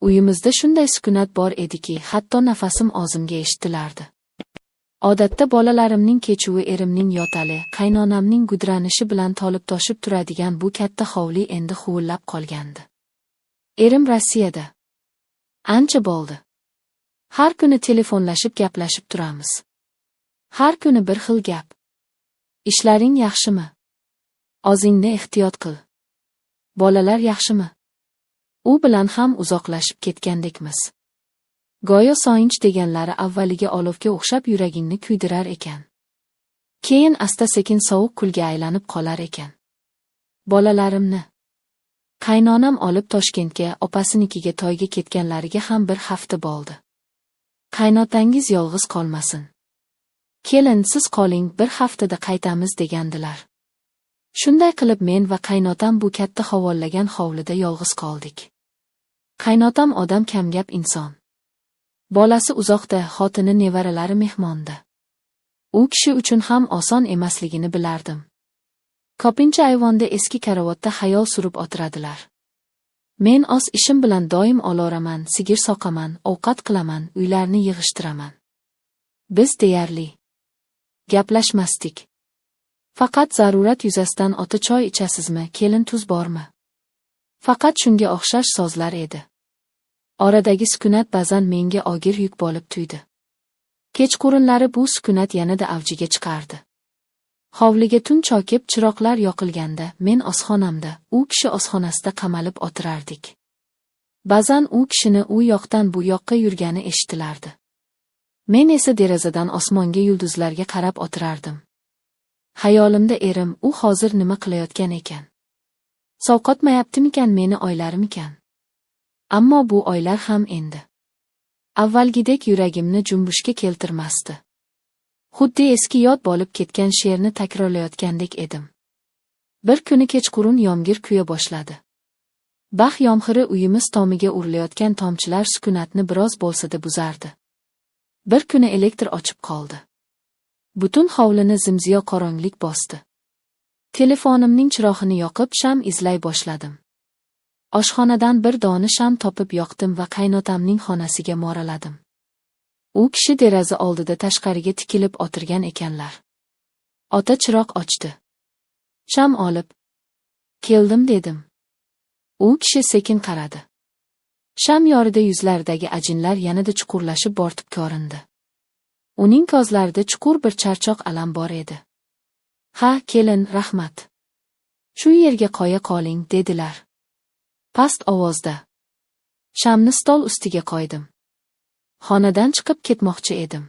Uyimizda shunday sukunat bor ediki, hatto nafasim og'zimga eshitilardi. Odatda bolalarimning kechuvi, erimning yotali, qaynonamning gudranishi bilan tolib-toshib turadigan bu katta hovli endi huvillab qolgandi. Erim Rossiyada. Ancha bo'ldi. Har kuni telefonlashib gaplashib turamiz. Har kuni bir xil gap. Ishlaring yaxshimi? O'zingni ehtiyot qil. Bolalar yaxshimi? U bilan ham uzoqlashib ketgandekmiz. Go'yo soyinch deganlari avvaliga olovga o'xshab yuragingni kuydirar ekan. Keyin asta-sekin sovuq kulga aylanib qolar ekan. Bolalarimni qaynonam olib Toshkentga, opasinikiga to'yga ketganlariga ham bir hafta bo'ldi. Qaynotangiz yolg'iz qolmasin. Kelin, siz qoling, bir haftada qaytamiz degandilar. Shunday qilib men va qaynotam bu katta havollagan hovlida yolg'iz qoldik. Qaynotam odam kamgap inson. Bolasi uzoqda, xotini, nevaralari mehmonda. U kishi uchun ham oson emasligini bilardim. Ko'pincha ayvonda eski karavotda xayol surib o'tiradilar. Men o'z ishim bilan doim oloraman, sigir soqaman, ovqat qilaman, uylarni yig'ishtiraman. Biz deyarli gaplashmasdik. Faqat zarurat yuzasidan ota choy ichasizmi, kelin tuz bormi? Faqat shunga o'xshash so'zlar edi. Oradagi sukunat ba'zan menga og'ir yuk bo'lib tuydi. Kechqurunlari bu sukunat yanada avjiga chiqardi. Hovliga tun chokib chiroqlar yoqilganda, men oshxonamda, u kishi oshxonasida qamalib o'tirardik. Ba'zan u kishini u yoqdan bu yoqqa yurgani eshitilardi. Men esa derazadan osmonga, yulduzlarga qarab o'tirardim. Xayolimda erim, u hozir nima qilayotgan ekan? Sovqotmayaptimikan, meni oylarmikan? Ammo bu oylar ham endi avvalgidek yuragimni junbushga keltirmasdi. Xuddi eski yod bo'lib ketgan she'rni takrorlayotgandek edim. Bir kuni kechqurun yomg'ir kuya boshladi. Bax yomg'iri uyimiz tomiga urilayotgan tomchilar sukunatni biroz bo'lsa-da buzardi. Bir kuni elektr o'chib qoldi. Butun hovlini zimziyo qorong'ulik bosdi. Telefonimning chirog'ini yoqib sham izlay boshladim. Oshxonadan bir dona sham topib yoqdim va qaynotamning xonasiga moraladim. U kishi deraza oldida tashqariga tikilib o'tirgan ekanlar. Ota chiroq ochdi. Sham olib keldim dedim. U kishi sekin qaradi. Sham yorida yuzlaridagi ajinlar yanada chuqurlashib bortib ko'rindi. Uning ko'zlarida chuqur bir charchoq alam bor edi. Ha, kelin, rahmat. Shu yerga qo'ya qoling, dedilar. Past ovozda. Shamni stol ustiga qo'ydim. Xonadan chiqib ketmoqchi edim.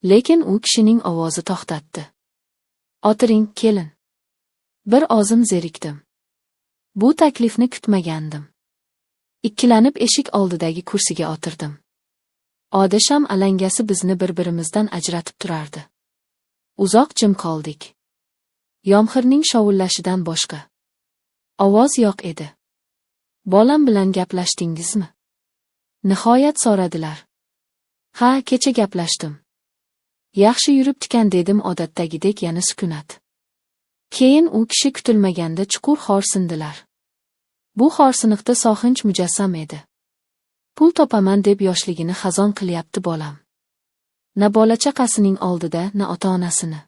Lekin u kishining ovozi to'xtatdi. O'tiring, kelin. Bir ozim zerikdim. Bu taklifni kutmagandim. Ikkilanib eshik oldidagi kursiga o'tirdim. Odasham alangasi bizni bir-birimizdan ajratib turardi. Uzoq jim qoldik. Yomg'irning shovullashidan boshqa ovoz yo'q edi. Bolam bilan gaplashdingizmi? Nihoyat so'radilar. Ha, kecha gaplashdim. Yaxshi yuribdikan, dedim odatdagidek, yana sukunat. Keyin u kishi kutilmaganda chuqur xo'rsindilar. Bu xo'rsiniqda so'xinch mujassam edi. Pul topaman deb yoshligini xazon qilyapti bolam. Na bola-chaqasining oldida, na ota-onasini.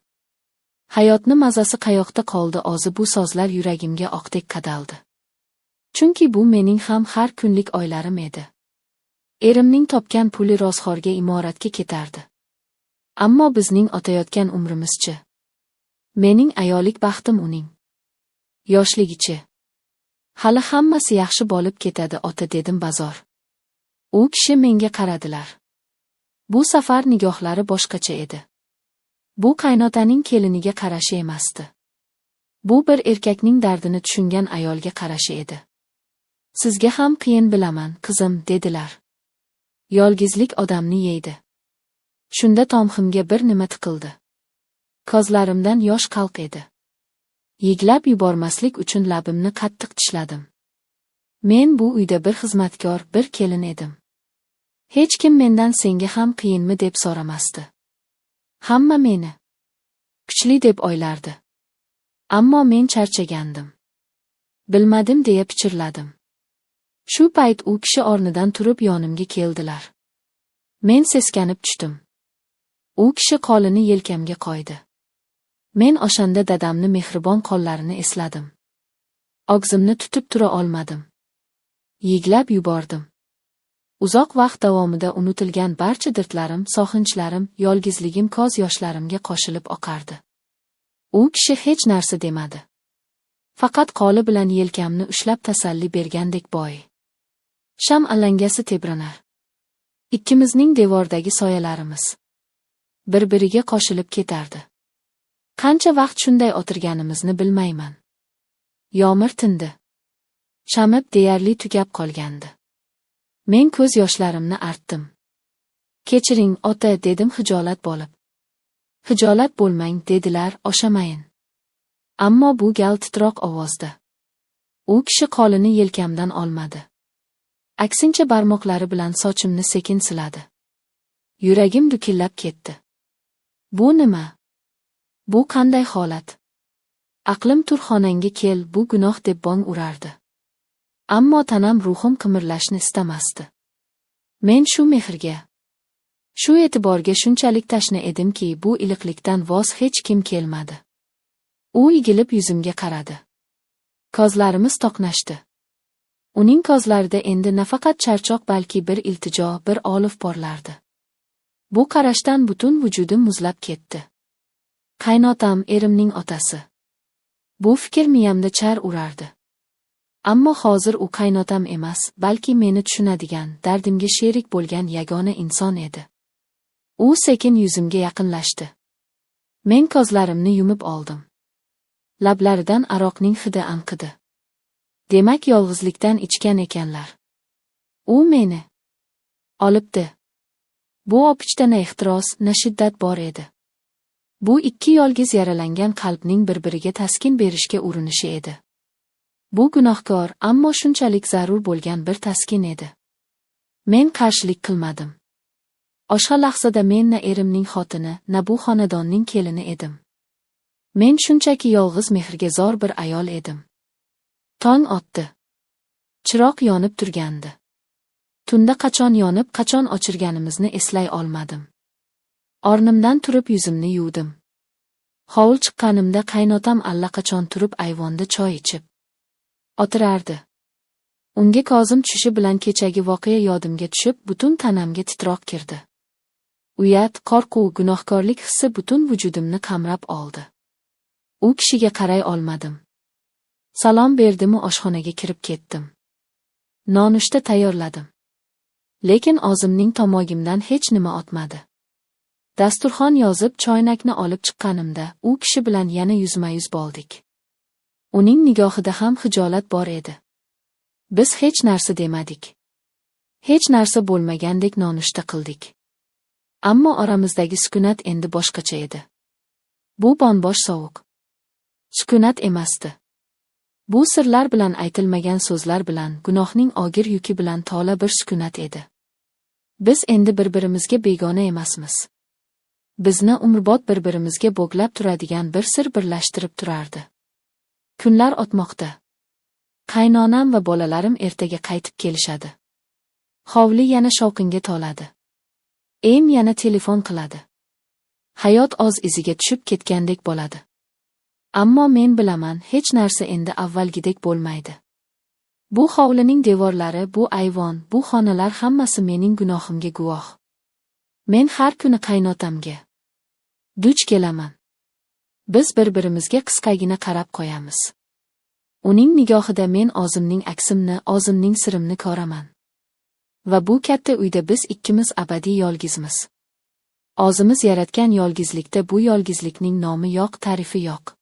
Hayotni mazasi qayoqda qoldi? O'zi bu so'zlar yuragimga oqdek qadaldi. Chunki bu mening ham har kunlik oylarim edi. Erimning topgan puli rozxorga, imoratga ketardi. Ammo bizning o'tayotgan umrimizchi? Mening ayollik baxtim uning yoshligichi. Hali hammasi yaxshi bo'lib ketadi, ota, dedim bazor. U kishi menga qaradilar. Bu safar nigohlari boshqacha edi. Bu qaynotaning keliniga qarashi emasdi. Bu bir erkakning dardini tushungan ayolga qarashi edi. Sizga ham qiyin bilaman, qizim, dedilar. Yolg'izlik odamni yeydi. Shunda tomximga bir nima tiqildi. Ko'zlarimdan yosh qalq edi. Yig'lab yubormaslik uchun labimni qattiq tishladim. Men bu uyda bir xizmatkor, bir kelin edim. Hech kim mendan senga ham qiyinmi deb so'ramasdi. Hamma meni kuchli deb o'ylardi. Ammo men charchagandim. Bilmadim deya pichirladim. Shu payt u kishi o'rnidan turib yonimga keldilar. Men seskanib tushdim. U kishi qo'lini yelkamga qo'ydi. Men o'shanda dadamni mehribon qo'llarini esladim. Og'zimni tutib tura olmadim. Yiglab yubordim. Uzoq vaqt davomida unutilgan barcha dardlarim, sog'inchlarim, yolg'izligim ko'z yoshlarimga qo'shilib oqardi. U kishi hech narsa demadi. Faqat qo'li bilan yelkamni ushlab tasalli bergandek bo'y. Sham alangasi tebranar. Ikkimizning devordagi soyalarimiz bir-biriga qo'shilib ketardi. Qancha vaqt shunday o'tirganimizni bilmayman. Yomg'ir tindi. Shamib deyarli tugab qolgandi. Men ko'z yoshlarimni artdim. Kechiring, ota, dedim hijolat bo'lib. Hijolat bo'lmang, dedilar, o'shamayin. Ammo bu gal titroq ovozda. U kishi qo'lini yelkamdan olmadi. Aksincha barmoqlari bilan sochimni sekin siladi. Yuragim dukillab ketdi. Bu nima? Bu qanday holat? Aqlim turxonangga kel, bu gunoh deb bong urardi. Ammo tanam, ruhim qimirlashni istamasdi. Men shu mehrga, shu e'tiborga shunchalik tashna edimki, bu iliqlikdan voz hech kim kelmadi. U egilib yuzimga qaradi. Ko'zlarimiz to'qnashdi. Uning ko'zlarida endi nafaqat charchoq, balki bir iltijo, bir olov porlardi. Bu qarashdan butun vujudim muzlab ketdi. Qaynotam, erimning otasi. Bu fikr miyamda char urardi. Ammo hozir u qaynotam emas, balki meni tushunadigan, dardimga sherik bo'lgan yagona inson edi. U sekin yuzimga yaqinlashdi. Men ko'zlarimni yumib oldim. Lablaridan aroqning hidi anqidi. Demak, yolg'izlikdan ichgan ekanlar. U meni olibdi. Bu opichda na ehtiros, na shiddat bor edi. Bu ikki yolg'iz yaralangan qalbning bir-biriga taskin berishga urinishi edi. Bu gunohkor, ammo shunchalik zarur bo'lgan bir taskin edi. Men qarshilik qilmadim. O'sha lahzada men na erimning xotini, na bu xonadonning kelini edim. Men shunchaki yolg'iz mehrga zor bir ayol edim. Tong otdi. Chiroq yonib turgandi. Tunda qachon yonib, qachon o'chirganimizni eslay olmadim. O'rnimdan turib yuzimni yuvdim. Hovul chiqqanimda qaynotam allaqachon turib ayvonda choy ichib o'tirardi. Unga ko'zim tushishi bilan kechagi voqea yodimga tushib, butun tanamga titroq kirdi. Uyat, qo'rquv, gunohkorlik hissi butun vujudimni qamrab oldi. U kishiga qaray olmadim. Salom berdim-u oshxonaga kirib ketdim. Nonushta tayyorladim. Lekin og'zimning tomog'imdan hech nima o'tmadi. Dasturxon yozib, choynakni olib chiqqanimda, u kishi bilan yana yuzma-yuz bo'ldik. Uning nigohida ham hijolat bor edi. Biz hech narsa demadik. Hech narsa bo'lmagandek nonushta qildik. Ammo oramizdagi sukunat endi boshqacha edi. Bu bo'sh sovuq sukunat emasdi. Bu sirlar bilan, aytilmagan so'zlar bilan, gunohning og'ir yuki bilan to'la bir sukunat edi. Biz endi bir-birimizga begona emasmiz. Bizni umrbod bir-birimizga bog'lab turadigan bir sir birlashtirib turardi. Kunlar o'tmoqda. Qaynonam va bolalarim ertaga qaytib kelishadi. Hovli yana shovqinga to'ladi. Em yana telefon qiladi. Hayot o'z iziga tushib ketgandek bo'ladi. Ammo men bilaman, hech narsa endi avvalgidek bo'lmaydi. Bu hovlining devorlari, bu ayvon, bu xonalar hammasi mening gunohimga guvoh. Men har kuni qaynotamga duch kelaman. Biz bir-birimizga qisqagina qarab qo'yamiz. Uning nigohida men o'zimning aksimni, o'zimning sirimni ko'raman. Va bu katta uyda biz ikkimiz abadiy yolg'izmiz. O'zimiz yaratgan yolg'izlikda bu yolg'izlikning nomi yo'q, ta'rifi yo'q.